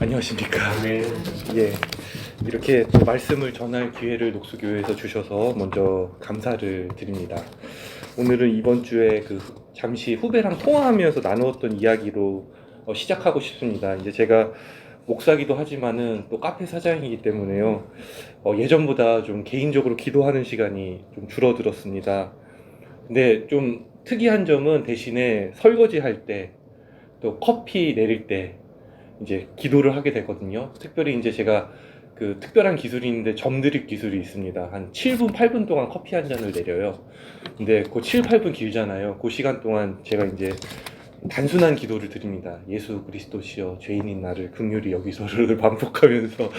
안녕하십니까. 네. 예, 이렇게 또 말씀을 전할 기회를 녹수교회에서 주셔서 먼저 감사를 드립니다. 오늘은 이번 주에 잠시 후배랑 통화하면서 나누었던 이야기로 시작하고 싶습니다. 이제 제가 목사기도 하지만은 또 카페 사장이기 때문에요. 예전보다 좀 개인적으로 기도하는 시간이 좀 줄어들었습니다. 근데 좀 특이한 점은 대신에 설거지 할 때, 또 커피 내릴 때 이제 기도를 하게 되거든요. 특별히 이제 제가 특별한 기술이 있는데 점드립 기술이 있습니다. 한 7분, 8분 동안 커피 한 잔을 내려요. 근데 그 7, 8분 길잖아요. 그 시간 동안 제가 이제 단순한 기도를 드립니다. 예수 그리스도시여 죄인인 나를 긍휼히 여기소를 반복하면서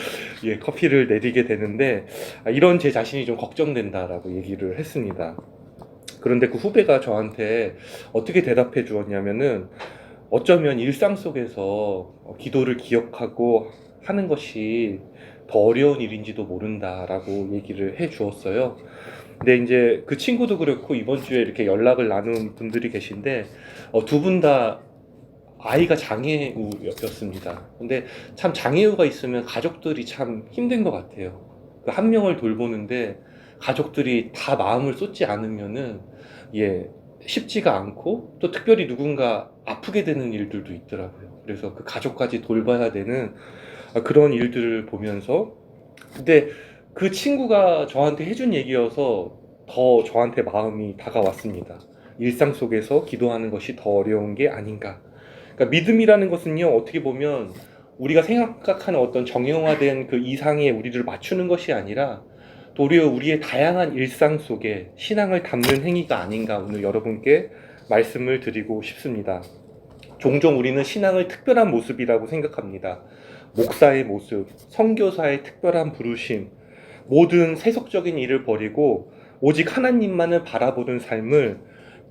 예, 커피를 내리게 되는데 이런 제 자신이 좀 걱정된다라고 얘기를 했습니다. 그런데 그 후배가 저한테 어떻게 대답해 주었냐면은 어쩌면 일상 속에서 기도를 기억하고 하는 것이 더 어려운 일인지도 모른다라고 얘기를 해 주었어요. 근데 이제 그 친구도 그렇고 이번 주에 이렇게 연락을 나눈 분들이 계신데 두 분 다 아이가 장애우였습니다. 근데 참 장애우가 있으면 가족들이 참 힘든 것 같아요. 한 명을 돌보는데 가족들이 다 마음을 쏟지 않으면은 예, 쉽지가 않고 또 특별히 누군가 아프게 되는 일들도 있더라고요. 그래서 그 가족까지 돌봐야 되는 그런 일들을 보면서 근데 그 친구가 저한테 해준 얘기여서 더 저한테 마음이 다가왔습니다. 일상 속에서 기도하는 것이 더 어려운 게 아닌가. 그러니까 믿음이라는 것은요, 어떻게 보면 우리가 생각하는 어떤 정형화된 그 이상에 우리를 맞추는 것이 아니라 도리어 우리의 다양한 일상 속에 신앙을 담는 행위가 아닌가 오늘 여러분께 말씀을 드리고 싶습니다. 종종 우리는 신앙을 특별한 모습이라고 생각합니다. 목사의 모습, 선교사의 특별한 부르심, 모든 세속적인 일을 버리고 오직 하나님만을 바라보는 삶을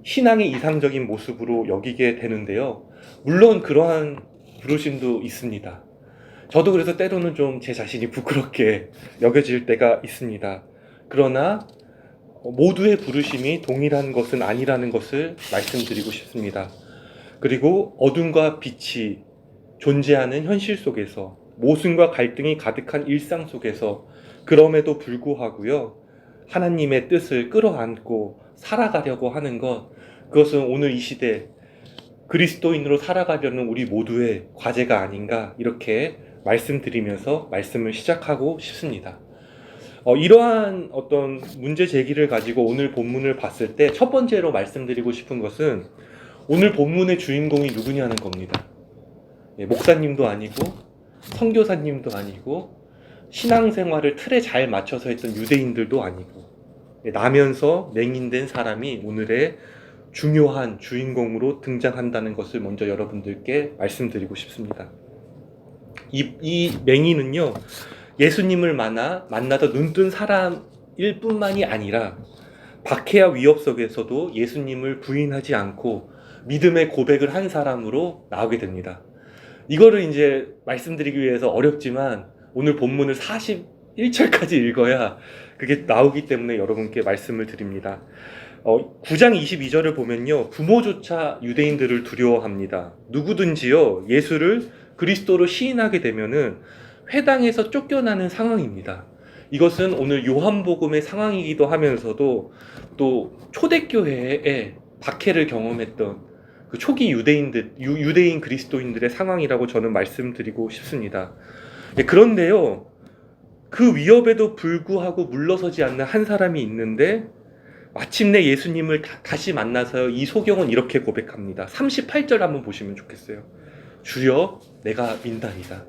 신앙의 이상적인 모습으로 여기게 되는데요. 물론 그러한 부르심도 있습니다. 저도 그래서 때로는 좀 제 자신이 부끄럽게 여겨질 때가 있습니다. 그러나 모두의 부르심이 동일한 것은 아니라는 것을 말씀드리고 싶습니다. 그리고 어둠과 빛이 존재하는 현실 속에서 모순과 갈등이 가득한 일상 속에서 그럼에도 불구하고요. 하나님의 뜻을 끌어안고 살아가려고 하는 것 그것은 오늘 이 시대 그리스도인으로 살아가려는 우리 모두의 과제가 아닌가 이렇게 말씀드리면서 말씀을 시작하고 싶습니다. 이러한 어떤 문제 제기를 가지고 오늘 본문을 봤을 때 첫 번째로 말씀드리고 싶은 것은 오늘 본문의 주인공이 누구냐는 겁니다. 목사님도 아니고 선교사님도 아니고 신앙생활을 틀에 잘 맞춰서 했던 유대인들도 아니고 나면서 맹인된 사람이 오늘의 중요한 주인공으로 등장한다는 것을 먼저 여러분들께 말씀드리고 싶습니다. 이 맹인은요, 예수님을 만나다 눈뜬 사람일 뿐만이 아니라 박해와 위협 속에서도 예수님을 부인하지 않고 믿음의 고백을 한 사람으로 나오게 됩니다. 이거를 이제 말씀드리기 위해서 어렵지만 오늘 본문을 41절까지 읽어야 그게 나오기 때문에 여러분께 말씀을 드립니다. 9장 22절을 보면요. 부모조차 유대인들을 두려워합니다. 누구든지요. 예수를 그리스도로 시인하게 되면은 회당에서 쫓겨나는 상황입니다. 이것은 오늘 요한복음의 상황이기도 하면서도 또 초대교회에 박해를 경험했던 그 초기 유대인 그리스도인들의 상황이라고 저는 말씀드리고 싶습니다. 그런데요. 그 위협에도 불구하고 물러서지 않는 한 사람이 있는데 마침내 예수님을 다시 만나서 이 소경은 이렇게 고백합니다. 38절 한번 보시면 좋겠어요. 주여 내가 민다이다.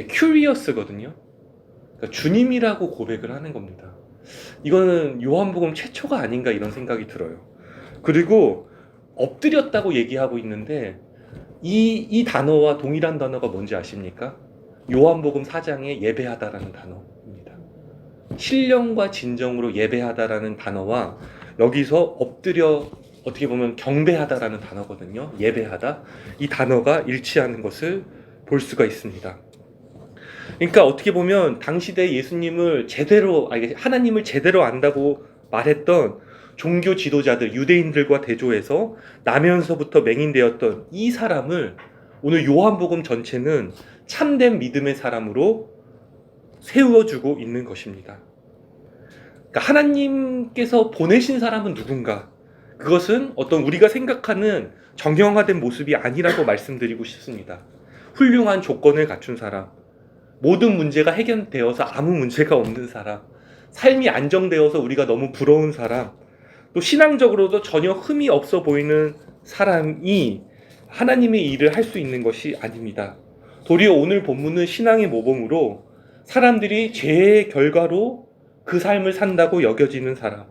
큐리어스거든요. 그러니까 주님이라고 고백을 하는 겁니다. 이거는 요한복음 최초가 아닌가 이런 생각이 들어요. 그리고 엎드렸다고 얘기하고 있는데 이 단어와 동일한 단어가 뭔지 아십니까? 요한복음 4장에 예배하다라는 단어입니다. 신령과 진정으로 예배하다라는 단어와 여기서 엎드려 어떻게 보면 경배하다라는 단어거든요. 예배하다. 이 단어가 일치하는 것을 볼 수가 있습니다. 그러니까 어떻게 보면 당시대 예수님을 하나님을 제대로 안다고 말했던 종교 지도자들, 유대인들과 대조해서 나면서부터 맹인되었던 이 사람을 오늘 요한복음 전체는 참된 믿음의 사람으로 세워주고 있는 것입니다. 그러니까 하나님께서 보내신 사람은 누군가? 그것은 어떤 우리가 생각하는 정형화된 모습이 아니라고 말씀드리고 싶습니다. 훌륭한 조건을 갖춘 사람, 모든 문제가 해결되어서 아무 문제가 없는 사람, 삶이 안정되어서 우리가 너무 부러운 사람, 또 신앙적으로도 전혀 흠이 없어 보이는 사람이 하나님의 일을 할 수 있는 것이 아닙니다. 도리어 오늘 본문은 신앙의 모범으로 사람들이 죄의 결과로 그 삶을 산다고 여겨지는 사람,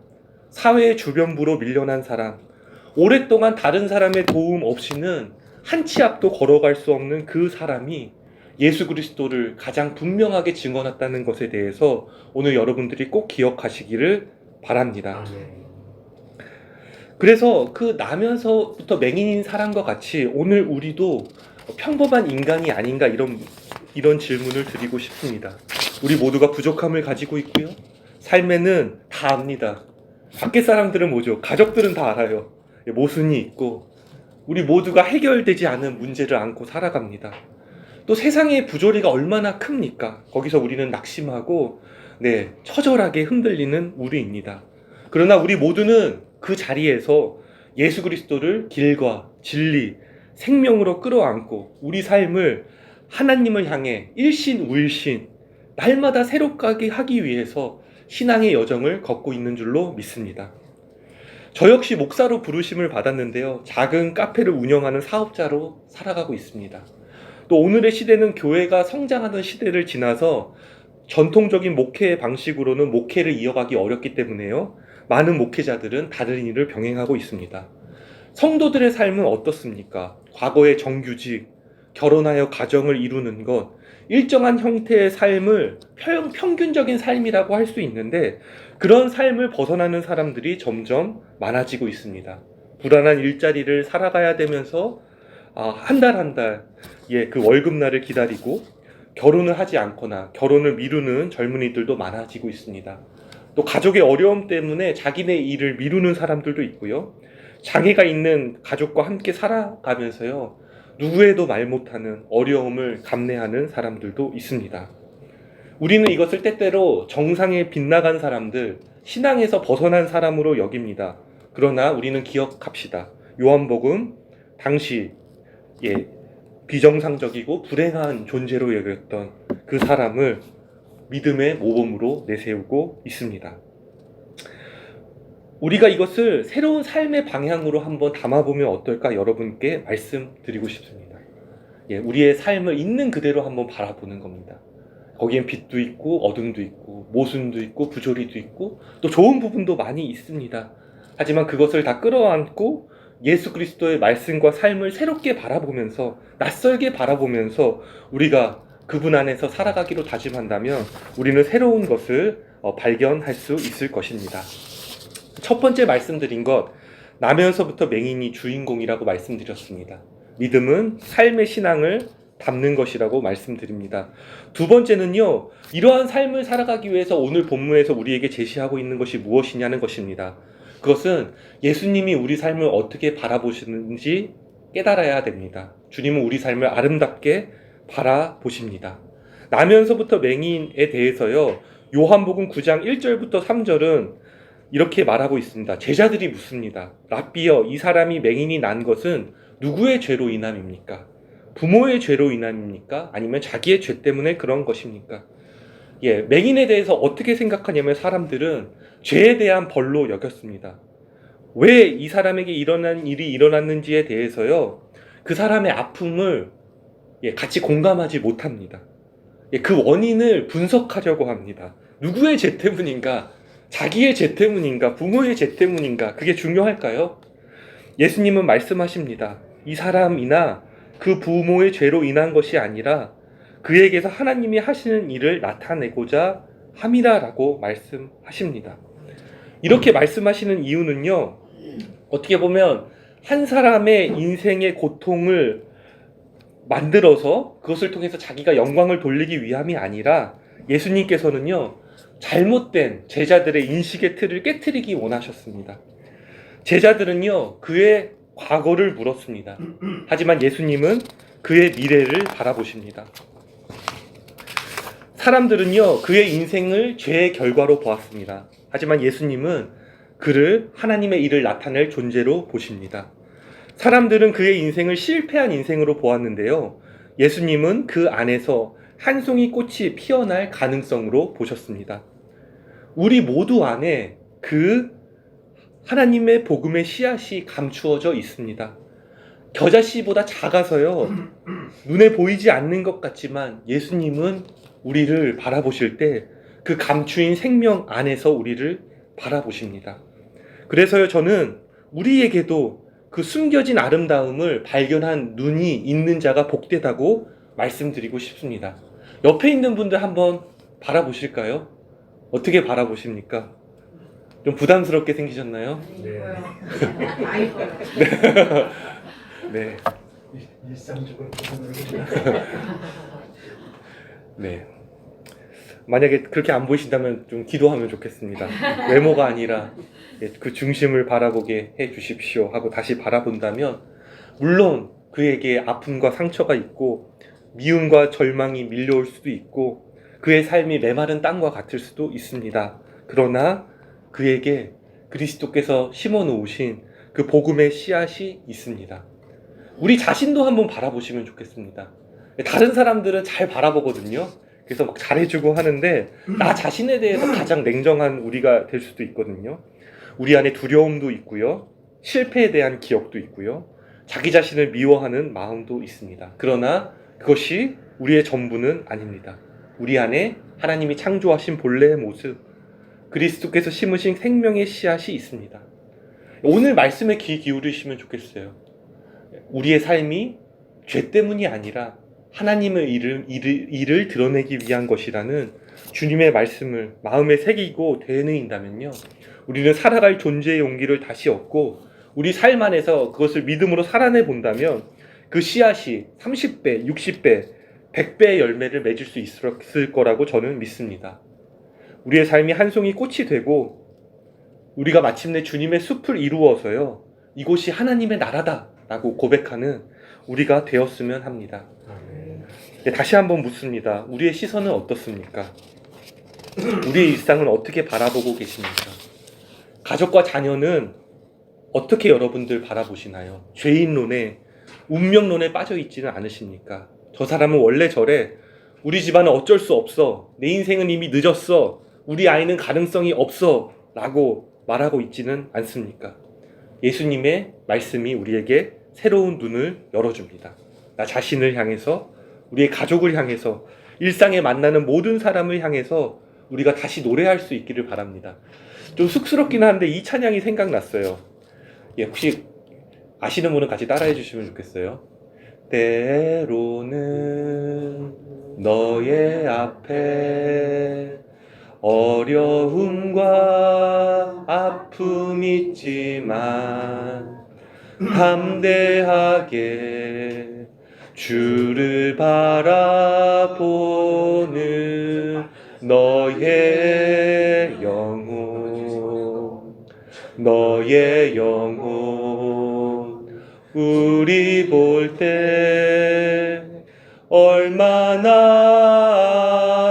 사회의 주변부로 밀려난 사람, 오랫동안 다른 사람의 도움 없이는 한 치 앞도 걸어갈 수 없는 그 사람이 예수 그리스도를 가장 분명하게 증언했다는 것에 대해서 오늘 여러분들이 꼭 기억하시기를 바랍니다. 그래서 그 나면서부터 맹인인 사람과 같이 오늘 우리도 평범한 인간이 아닌가 이런 질문을 드리고 싶습니다. 우리 모두가 부족함을 가지고 있고요. 삶에는 다 압니다. 밖에 사람들은 뭐죠? 가족들은 다 알아요. 모순이 있고 우리 모두가 해결되지 않은 문제를 안고 살아갑니다. 또 세상의 부조리가 얼마나 큽니까? 거기서 우리는 낙심하고 처절하게 흔들리는 우리입니다. 그러나 우리 모두는 그 자리에서 예수 그리스도를 길과 진리, 생명으로 끌어안고 우리 삶을 하나님을 향해 일신우일신 날마다 새롭게 하기 위해서 신앙의 여정을 걷고 있는 줄로 믿습니다. 저 역시 목사로 부르심을 받았는데요. 작은 카페를 운영하는 사업자로 살아가고 있습니다. 또 오늘의 시대는 교회가 성장하는 시대를 지나서 전통적인 목회 방식으로는 목회를 이어가기 어렵기 때문에요. 많은 목회자들은 다른 일을 병행하고 있습니다. 성도들의 삶은 어떻습니까? 과거의 정규직, 결혼하여 가정을 이루는 것, 일정한 형태의 삶을 평균적인 삶이라고 할 수 있는데 그런 삶을 벗어나는 사람들이 점점 많아지고 있습니다. 불안한 일자리를 살아가야 되면서 한 달 그 월급날을 기다리고 결혼을 하지 않거나 결혼을 미루는 젊은이들도 많아지고 있습니다. 또 가족의 어려움 때문에 자기네 일을 미루는 사람들도 있고요. 장애가 있는 가족과 함께 살아가면서요. 누구에도 말 못하는 어려움을 감내하는 사람들도 있습니다. 우리는 이것을 때때로 정상에 빗나간 사람들, 신앙에서 벗어난 사람으로 여깁니다. 그러나 우리는 기억합시다. 요한복음 당시 비정상적이고 불행한 존재로 여겼던 그 사람을 믿음의 모범으로 내세우고 있습니다. 우리가 이것을 새로운 삶의 방향으로 한번 담아보면 어떨까 여러분께 말씀드리고 싶습니다. 우리의 삶을 있는 그대로 한번 바라보는 겁니다. 거기엔 빛도 있고 어둠도 있고 모순도 있고 부조리도 있고 또 좋은 부분도 많이 있습니다. 하지만 그것을 다 끌어안고 예수 그리스도의 말씀과 삶을 새롭게 바라보면서 낯설게 바라보면서 우리가 그분 안에서 살아가기로 다짐한다면 우리는 새로운 것을 발견할 수 있을 것입니다. 첫 번째 말씀드린 것, 나면서부터 맹인이 주인공이라고 말씀드렸습니다. 믿음은 삶의 신앙을 담는 것이라고 말씀드립니다. 두 번째는요, 이러한 삶을 살아가기 위해서 오늘 본문에서 우리에게 제시하고 있는 것이 무엇이냐는 것입니다. 그것은 예수님이 우리 삶을 어떻게 바라보시는지 깨달아야 됩니다. 주님은 우리 삶을 아름답게 바라보십니다. 나면서부터 맹인에 대해서요, 요한복음 9장 1절부터 3절은 이렇게 말하고 있습니다. 제자들이 묻습니다. 랍비여, 이 사람이 맹인이 난 것은 누구의 죄로 인함입니까? 부모의 죄로 인함입니까? 아니면 자기의 죄 때문에 그런 것입니까? 맹인에 대해서 어떻게 생각하냐면 사람들은 죄에 대한 벌로 여겼습니다. 왜 이 사람에게 일어난 일이 일어났는지에 대해서요, 그 사람의 아픔을 같이 공감하지 못합니다. 그 원인을 분석하려고 합니다. 누구의 죄 때문인가? 자기의 죄 때문인가? 부모의 죄 때문인가? 그게 중요할까요? 예수님은 말씀하십니다. 이 사람이나 그 부모의 죄로 인한 것이 아니라 그에게서 하나님이 하시는 일을 나타내고자 함이라라고 말씀하십니다. 이렇게 말씀하시는 이유는요, 어떻게 보면 한 사람의 인생의 고통을 만들어서 그것을 통해서 자기가 영광을 돌리기 위함이 아니라 예수님께서는요, 잘못된 제자들의 인식의 틀을 깨트리기 원하셨습니다. 제자들은요, 그의 과거를 물었습니다. 하지만 예수님은 그의 미래를 바라보십니다. 사람들은요, 그의 인생을 죄의 결과로 보았습니다. 하지만 예수님은 그를 하나님의 일을 나타낼 존재로 보십니다. 사람들은 그의 인생을 실패한 인생으로 보았는데요, 예수님은 그 안에서 한 송이 꽃이 피어날 가능성으로 보셨습니다. 우리 모두 안에 그 하나님의 복음의 씨앗이 감추어져 있습니다. 겨자씨보다 작아서요, 눈에 보이지 않는 것 같지만 예수님은 우리를 바라보실 때 그 감추인 생명 안에서 우리를 바라보십니다. 그래서요, 저는 우리에게도 그 숨겨진 아름다움을 발견한 눈이 있는 자가 복되다고 말씀드리고 싶습니다. 옆에 있는 분들 한번 바라보실까요? 어떻게 바라보십니까? 좀 부담스럽게 생기셨나요? 네. 네. 일상적으로 보는 네. 만약에 그렇게 안 보이신다면 좀 기도하면 좋겠습니다. 외모가 아니라 그 중심을 바라보게 해 주십시오 하고 다시 바라본다면, 물론 그에게 아픔과 상처가 있고 미움과 절망이 밀려올 수도 있고 그의 삶이 메마른 땅과 같을 수도 있습니다. 그러나 그에게 그리스도께서 심어 놓으신 그 복음의 씨앗이 있습니다. 우리 자신도 한번 바라보시면 좋겠습니다. 다른 사람들은 잘 바라보거든요. 그래서 막 잘해주고 하는데 나 자신에 대해서 가장 냉정한 우리가 될 수도 있거든요. 우리 안에 두려움도 있고요, 실패에 대한 기억도 있고요, 자기 자신을 미워하는 마음도 있습니다. 그러나 그것이 우리의 전부는 아닙니다. 우리 안에 하나님이 창조하신 본래의 모습, 그리스도께서 심으신 생명의 씨앗이 있습니다. 오늘 말씀에 귀 기울이시면 좋겠어요. 우리의 삶이 죄 때문이 아니라 하나님의 일을 드러내기 위한 것이라는 주님의 말씀을 마음에 새기고 되뇌인다면요, 우리는 살아갈 존재의 용기를 다시 얻고 우리 삶 안에서 그것을 믿음으로 살아내 본다면 그 씨앗이 30배, 60배, 100배의 열매를 맺을 수 있을 거라고 저는 믿습니다. 우리의 삶이 한 송이 꽃이 되고 우리가 마침내 주님의 숲을 이루어서요, 이곳이 하나님의 나라다 라고 고백하는 우리가 되었으면 합니다. 다시 한번 묻습니다. 우리의 시선은 어떻습니까? 우리의 일상은 어떻게 바라보고 계십니까? 가족과 자녀는 어떻게 여러분들 바라보시나요? 죄인론에, 운명론에 빠져 있지는 않으십니까? 저 사람은 원래 저래, 우리 집안은 어쩔 수 없어, 내 인생은 이미 늦었어, 우리 아이는 가능성이 없어 라고 말하고 있지는 않습니까? 예수님의 말씀이 우리에게 새로운 눈을 열어줍니다. 나 자신을 향해서, 우리의 가족을 향해서, 일상에 만나는 모든 사람을 향해서 우리가 다시 노래할 수 있기를 바랍니다. 좀 쑥스럽긴 한데 이 찬양이 생각났어요. 혹시 아시는 분은 같이 따라해 주시면 좋겠어요. 때로는 너의 앞에 어려움과 아픔이 있지만 담대하게 주를 바라보는 너의 영혼 우리 볼 때 얼마나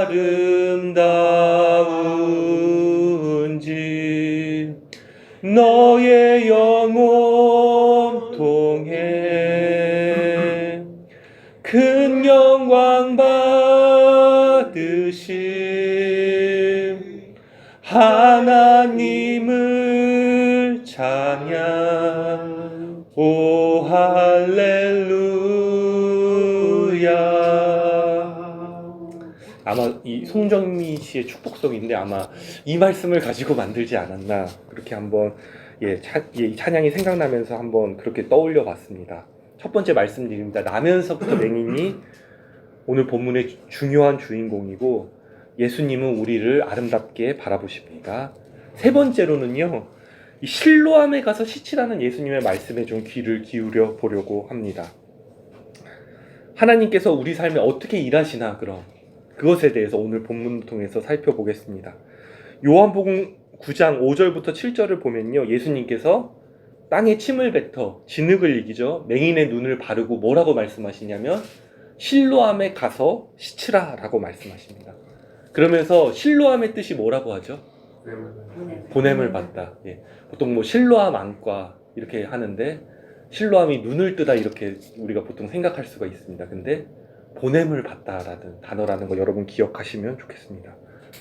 아름다운지 너의 영혼 통해 큰 영광 받으신 하나님을 찬양. 오 할렐루야. 아마 이 송정미 씨의 축복성인데 아마 이 말씀을 가지고 만들지 않았나, 그렇게 한번 이 찬양이 생각나면서 한번 그렇게 떠올려 봤습니다. 첫 번째 말씀드립니다. 나면서부터 맹인이 오늘 본문의 중요한 주인공이고 예수님은 우리를 아름답게 바라보십니다. 세 번째로는요, 이 실로암에 가서 시치라는 예수님의 말씀에 좀 귀를 기울여 보려고 합니다. 하나님께서 우리 삶에 어떻게 일하시나, 그럼 그것에 대해서 오늘 본문을 통해서 살펴보겠습니다. 요한복음 9장 5절부터 7절을 보면요, 예수님께서 땅에 침을 뱉어 진흙을 이기죠. 맹인의 눈을 바르고 뭐라고 말씀하시냐면 실로암에 가서 씻으라 라고 말씀하십니다. 그러면서 실로암의 뜻이 뭐라고 하죠? 보냄을 받다. 예. 보통 뭐 실로암 안과 이렇게 하는데 실로암이 눈을 뜨다 이렇게 우리가 보통 생각할 수가 있습니다. 근데 보냄을 받다라는 단어라는 거 여러분 기억하시면 좋겠습니다.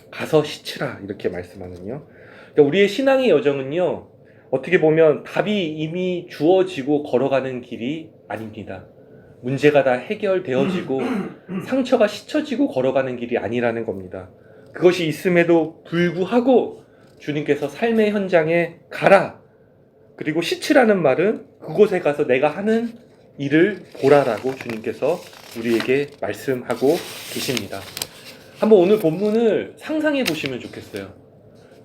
가서 씻으라 이렇게 말씀하는요. 그러니까 우리의 신앙의 여정은요, 어떻게 보면 답이 이미 주어지고 걸어가는 길이 아닙니다. 문제가 다 해결되어지고 상처가 씻혀지고 걸어가는 길이 아니라는 겁니다. 그것이 있음에도 불구하고 주님께서 삶의 현장에 가라, 그리고 씻으라는 말은 그곳에 가서 내가 하는 일을 보라라고 주님께서 우리에게 말씀하고 계십니다. 한번 오늘 본문을 상상해 보시면 좋겠어요.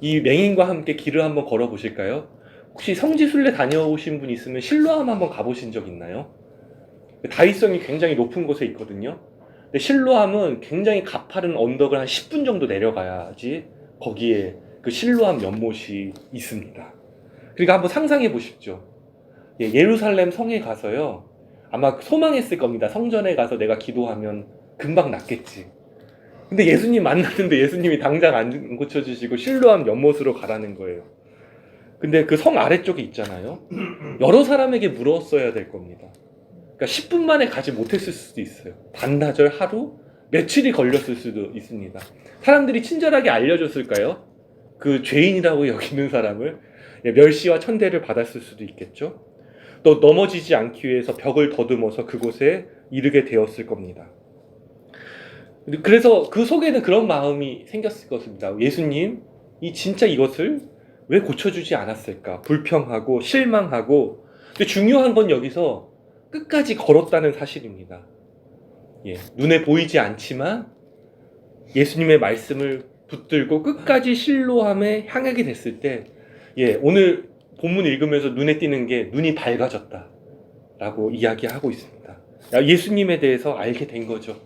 이 맹인과 함께 길을 한번 걸어 보실까요? 혹시 성지순례 다녀오신 분 있으면 실로암 한번 가보신 적 있나요? 다윗성이 굉장히 높은 곳에 있거든요. 근데 실로암은 굉장히 가파른 언덕을 한 10분 정도 내려가야지 거기에 그 실로암 연못이 있습니다. 그러니까 한번 상상해 보십시오. 예루살렘 성에 가서요, 아마 소망했을 겁니다. 성전에 가서 내가 기도하면 금방 낫겠지. 근데 예수님 만났는데 예수님이 당장 안 고쳐주시고 실로암 연못으로 가라는 거예요. 근데 그 성 아래쪽에 있잖아요. 여러 사람에게 물었어야 될 겁니다. 그러니까 10분 만에 가지 못했을 수도 있어요. 반나절, 하루, 며칠이 걸렸을 수도 있습니다. 사람들이 친절하게 알려줬을까요? 그 죄인이라고 여기는 사람을 멸시와 천대를 받았을 수도 있겠죠. 또 넘어지지 않기 위해서 벽을 더듬어서 그곳에 이르게 되었을 겁니다. 그래서 그 속에는 그런 마음이 생겼을 것입니다. 예수님, 진짜 이것을 왜 고쳐주지 않았을까? 불평하고 실망하고. 근데 중요한 건 여기서 끝까지 걸었다는 사실입니다. 눈에 보이지 않지만 예수님의 말씀을 붙들고 끝까지 실로암에 향하게 됐을 때, 오늘 본문 읽으면서 눈에 띄는 게 눈이 밝아졌다 라고 이야기하고 있습니다. 예수님에 대해서 알게 된 거죠.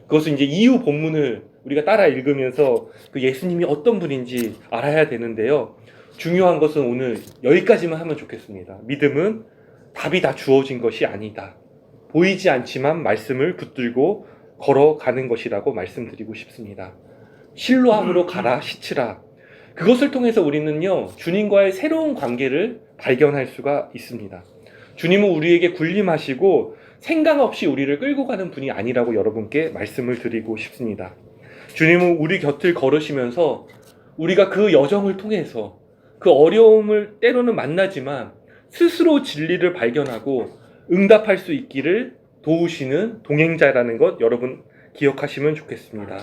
그것은 이제 이후 본문을 우리가 따라 읽으면서 그 예수님이 어떤 분인지 알아야 되는데요. 중요한 것은 오늘 여기까지만 하면 좋겠습니다. 믿음은 답이 다 주어진 것이 아니다. 보이지 않지만 말씀을 붙들고 걸어가는 것이라고 말씀드리고 싶습니다. 실로암으로 가라, 씻으라. 그것을 통해서 우리는요, 주님과의 새로운 관계를 발견할 수가 있습니다. 주님은 우리에게 군림하시고 생각 없이 우리를 끌고 가는 분이 아니라고 여러분께 말씀을 드리고 싶습니다. 주님은 우리 곁을 걸으시면서 우리가 그 여정을 통해서 그 어려움을 때로는 만나지만 스스로 진리를 발견하고 응답할 수 있기를 도우시는 동행자라는 것 여러분 기억하시면 좋겠습니다.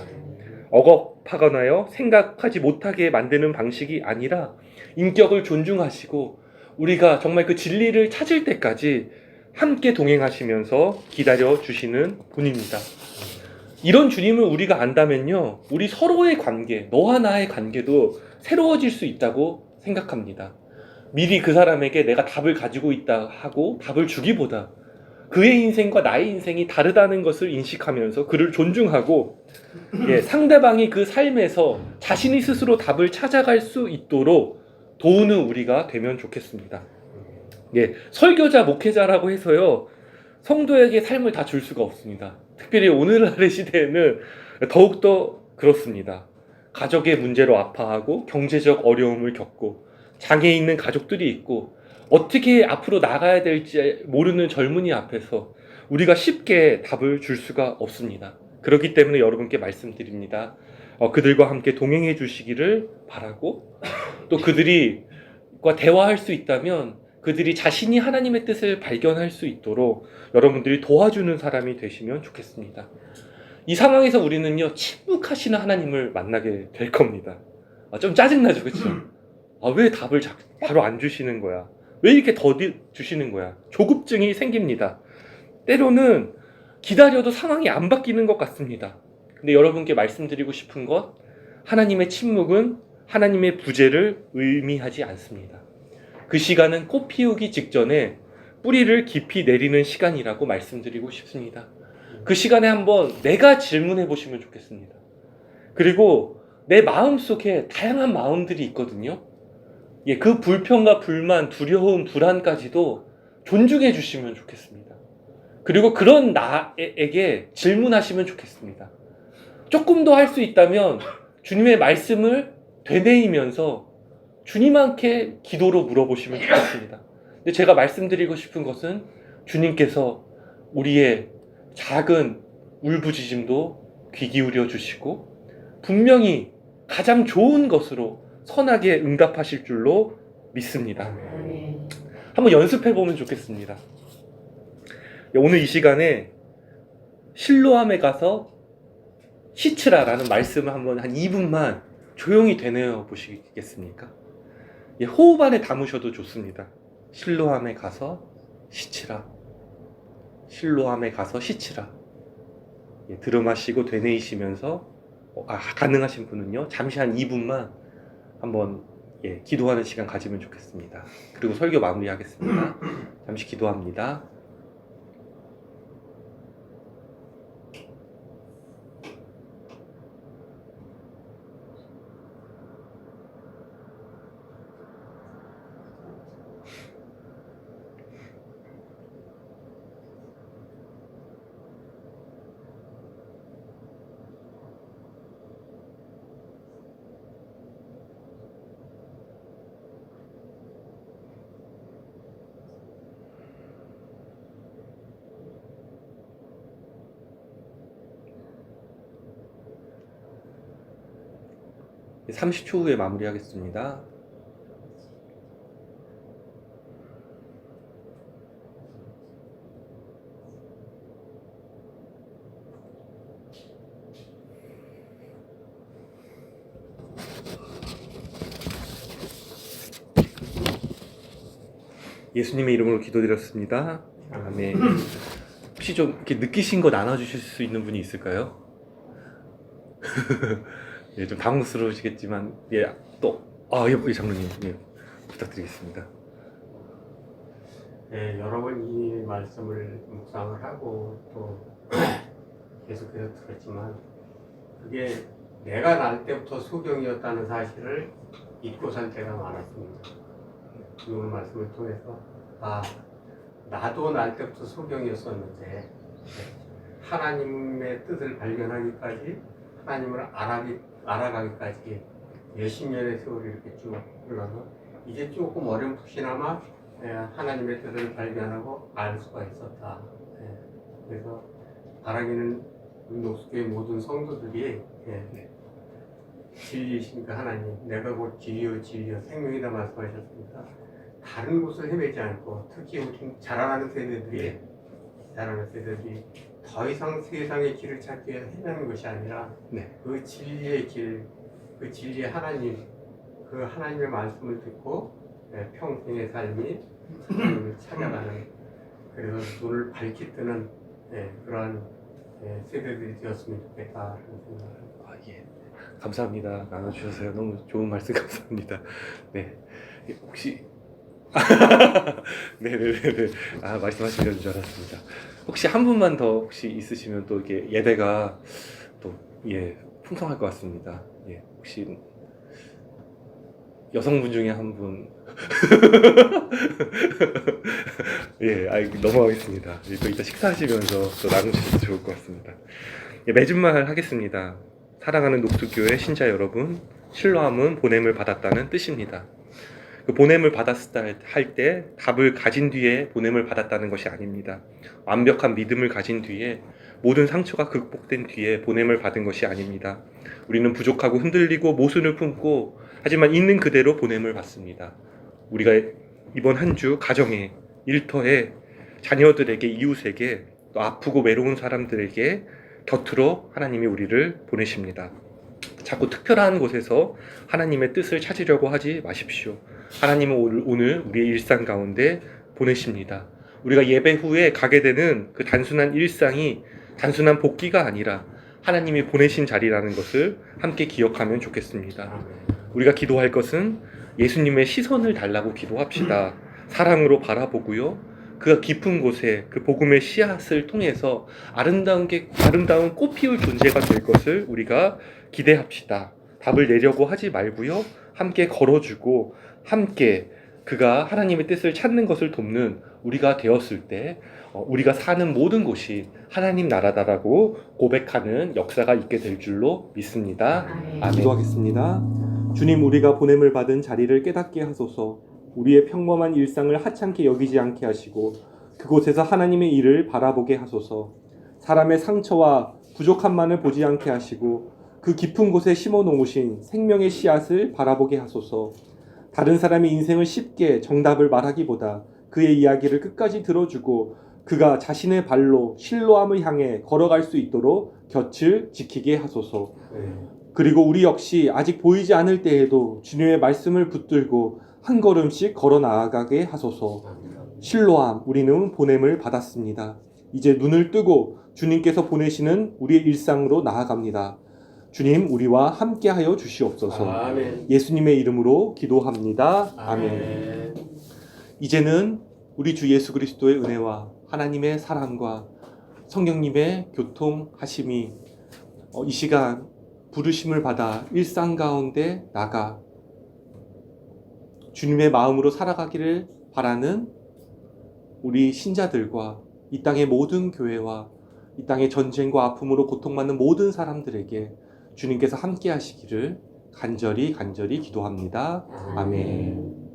억압하거나요, 생각하지 못하게 만드는 방식이 아니라 인격을 존중하시고 우리가 정말 그 진리를 찾을 때까지 함께 동행하시면서 기다려 주시는 분입니다. 이런 주님을 우리가 안다면요, 우리 서로의 관계, 너와 나의 관계도 새로워질 수 있다고 생각합니다. 미리 그 사람에게 내가 답을 가지고 있다 하고 답을 주기보다 그의 인생과 나의 인생이 다르다는 것을 인식하면서 그를 존중하고, 상대방이 그 삶에서 자신이 스스로 답을 찾아갈 수 있도록 도우는 우리가 되면 좋겠습니다. 설교자, 목회자라고 해서요, 성도에게 삶을 다 줄 수가 없습니다. 특별히 오늘날의 시대에는 더욱더 그렇습니다. 가족의 문제로 아파하고 경제적 어려움을 겪고 장애 있는 가족들이 있고 어떻게 앞으로 나가야 될지 모르는 젊은이 앞에서 우리가 쉽게 답을 줄 수가 없습니다. 그렇기 때문에 여러분께 말씀드립니다. 그들과 함께 동행해 주시기를 바라고, 또 그들과 대화할 수 있다면 그들이 자신이 하나님의 뜻을 발견할 수 있도록 여러분들이 도와주는 사람이 되시면 좋겠습니다. 이 상황에서 우리는요, 침묵하시는 하나님을 만나게 될 겁니다. 좀 짜증나죠, 그렇죠? 왜 답을 바로 안 주시는 거야? 왜 이렇게 더디 주시는 거야? 조급증이 생깁니다. 때로는 기다려도 상황이 안 바뀌는 것 같습니다. 근데 여러분께 말씀드리고 싶은 것, 하나님의 침묵은 하나님의 부재를 의미하지 않습니다. 그 시간은 꽃 피우기 직전에 뿌리를 깊이 내리는 시간이라고 말씀드리고 싶습니다. 그 시간에 한번 내가 질문해 보시면 좋겠습니다. 그리고 내 마음속에 다양한 마음들이 있거든요. 그 불평과 불만, 두려움, 불안까지도 존중해 주시면 좋겠습니다. 그리고 그런 나에게 질문하시면 좋겠습니다. 조금 더 할 수 있다면 주님의 말씀을 되뇌이면서 주님한테 기도로 물어보시면 좋겠습니다. 근데 제가 말씀드리고 싶은 것은 주님께서 우리의 작은 울부짖음도 귀 기울여 주시고 분명히 가장 좋은 것으로 선하게 응답하실 줄로 믿습니다. 한번 연습해 보면 좋겠습니다. 오늘 이 시간에 실로암에 가서 시치라라는 말씀을 한번 한 2분만 조용히 되뇌어 보시겠습니까? 호흡 안에 담으셔도 좋습니다. 실로암에 가서 시치라. 실로암에 가서 시치라. 들음하시고 되뇌이시면서 가능하신 분은요 잠시 한 2분만 한번 기도하는 시간 가지면 좋겠습니다. 그리고 설교 마무리하겠습니다. 잠시 기도합니다. 예, 30초 후에 마무리하겠습니다. 예수님의 이름으로 기도드렸습니다. 아멘. 혹시 좀 이렇게 느끼신 거 나눠주실 수 있는 분이 있을까요? 좀 당황스러우시겠지만, 장로님, 부탁드리겠습니다. 네, 여러 번 이 말씀을 묵상을 하고 또 계속해서 들었지만 그게 내가 날 때부터 소경이었다는 사실을 잊고 산 때가 많았습니다. 그 말씀을 통해서 나도 날 때부터 소경이었었는데 하나님의 뜻을 발견하기까지 하나님을 알아가기까지 몇십 년의 세월이 이렇게 쭉 흘러서 이제 조금 어렴풋이나마 하나님의 뜻을 발견하고 알 수가 있었다. 그래서 바라기는 녹수교의 모든 성도들이 진리이신가 하나님, 내가 곧 진리요 생명이다 말씀하셨습니다. 다른 곳을 헤매지 않고 특히 우리 자라나는 세대들이 더 이상 세상의 길을 찾기 위해 헤매는 것이 아니라 그 진리의 길, 그 진리의 하나님, 그 하나님의 말씀을 듣고 평생의 삶이 하나님을 찾아가는, 그래서 눈을 밝히 뜨는 그러한 세대들이 되었으면 좋겠다는 생각을 합니다. 감사합니다. 나눠주셔서요. 너무 좋은 말씀 감사합니다. 네, 혹시 네네네. 말씀하시려는 줄 알았습니다. 혹시 한 분만 더 혹시 있으시면 또 이게 예배가 또 풍성할 것 같습니다. 혹시 여성분 중에 한 분. 넘어가겠습니다. 또 이따 식사하시면서 또 나누셔도 좋을 것 같습니다. 맺은말 하겠습니다. 사랑하는 녹수교회 신자 여러분, 실로암은 보냄을 받았다는 뜻입니다. 그 보냄을 받았을 할 때 답을 가진 뒤에 보냄을 받았다는 것이 아닙니다. 완벽한 믿음을 가진 뒤에 모든 상처가 극복된 뒤에 보냄을 받은 것이 아닙니다. 우리는 부족하고 흔들리고 모순을 품고 하지만 있는 그대로 보냄을 받습니다. 우리가 이번 한 주 가정에, 일터에, 자녀들에게, 이웃에게, 또 아프고 외로운 사람들에게 곁으로 하나님이 우리를 보내십니다. 자꾸 특별한 곳에서 하나님의 뜻을 찾으려고 하지 마십시오. 하나님은 오늘 우리의 일상 가운데 보내십니다. 우리가 예배 후에 가게 되는 그 단순한 일상이 단순한 복귀가 아니라 하나님이 보내신 자리라는 것을 함께 기억하면 좋겠습니다. 우리가 기도할 것은 예수님의 시선을 달라고 기도합시다. 사랑으로 바라보고요. 그 깊은 곳에 그 복음의 씨앗을 통해서 아름다운 꽃 피울 존재가 될 것을 우리가 기대합시다. 답을 내려고 하지 말고요. 함께 걸어주고 함께 그가 하나님의 뜻을 찾는 것을 돕는 우리가 되었을 때 우리가 사는 모든 곳이 하나님 나라다라고 고백하는 역사가 있게 될 줄로 믿습니다. 아멘. 기도하겠습니다. 주님, 우리가 보냄을 받은 자리를 깨닫게 하소서. 우리의 평범한 일상을 하찮게 여기지 않게 하시고 그곳에서 하나님의 일을 바라보게 하소서. 사람의 상처와 부족함만을 보지 않게 하시고 그 깊은 곳에 심어 놓으신 생명의 씨앗을 바라보게 하소서. 다른 사람의 인생을 쉽게 정답을 말하기보다 그의 이야기를 끝까지 들어주고 그가 자신의 발로 실로암을 향해 걸어갈 수 있도록 곁을 지키게 하소서. 그리고 우리 역시 아직 보이지 않을 때에도 주님의 말씀을 붙들고 한 걸음씩 걸어 나아가게 하소서. 실로암, 우리는 보냄을 받았습니다. 이제 눈을 뜨고 주님께서 보내시는 우리의 일상으로 나아갑니다. 주님, 우리와 함께하여 주시옵소서. 아멘. 예수님의 이름으로 기도합니다. 아멘. 아멘. 이제는 우리 주 예수 그리스도의 은혜와 하나님의 사랑과 성령님의 교통하심이 이 시간 부르심을 받아 일상 가운데 나가 주님의 마음으로 살아가기를 바라는 우리 신자들과 이 땅의 모든 교회와 이 땅의 전쟁과 아픔으로 고통받는 모든 사람들에게 주님께서 함께 하시기를 간절히 기도합니다. 아멘.